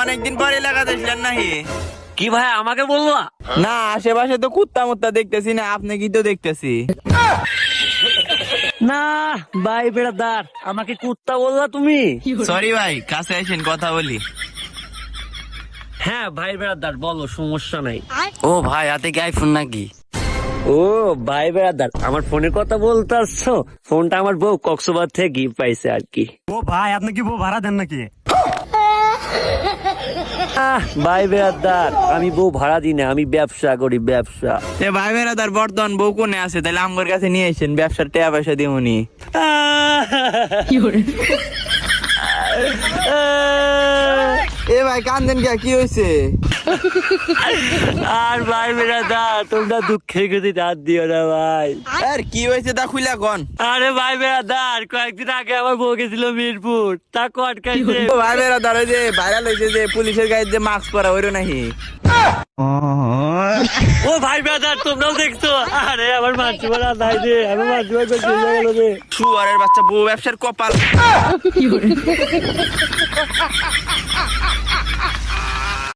অনেকদিন পরে এলাকাতে আসলেন নাকি? কি ভাই আমাকে বললো? না, আশেপাশে তো কুত্তা মুত্তা দেখতেছি না, আপনি কি তো দেখতেছি। না ভাই বেড়াদার, আমাকে কুত্তা বললা তুমি? সরি ভাই, কাছে আসেন কথা বলি। হ্যাঁ ভাই বেড়াদার বলো, সমস্যা নাই। ও ভাই, হাতে কি আইফোন নাকি? ও ভাই বেড়াদার, আমার ফোনের কথা বলতে আসছো? ফোনটা আমার বউ কক্সবাজার থেকে গিফট পাইছে আর কি। ও ভাই, আপনি কি বউ ভাড়া দেন নাকি? ভাই বেড়াদার, আমি বউ ভাড়া দিই না, আমি ব্যবসা করি, ব্যবসা। এ ভাই বেড়াদার বর্তমান বউ কোনে আছে? তাহলে আমার কাছে নিয়ে আসেন, ব্যবসার টাকা পয়সা দিমুনি। এ ভাই কান্দেন কে, কি হয়েছে? আর ভাই বেড়াদার, তোমরা দুঃখের গতি রাত দিও না ভাই। আর কি হয়েছে তা খুইলা কোন। আরে ভাই বেড়াদার, কয়েকদিন আগে আমার বউ গেছিল মিরপুর, তা কটকাইছে। ও ভাই বেড়াদার, ওই যে ভাইরাল হয়েছে যে পুলিশের গায়ে যে মাস্ক পরা, ওইরো নাকি? ও ভাই বেড়াদার, তোমরাও দেখছো? আরে আমার মাছ মারা নাই রে, আমার মাছ মারা চলে গেল রে। শুয়ারের বাচ্চা, বউ ব্যবসার কপাল।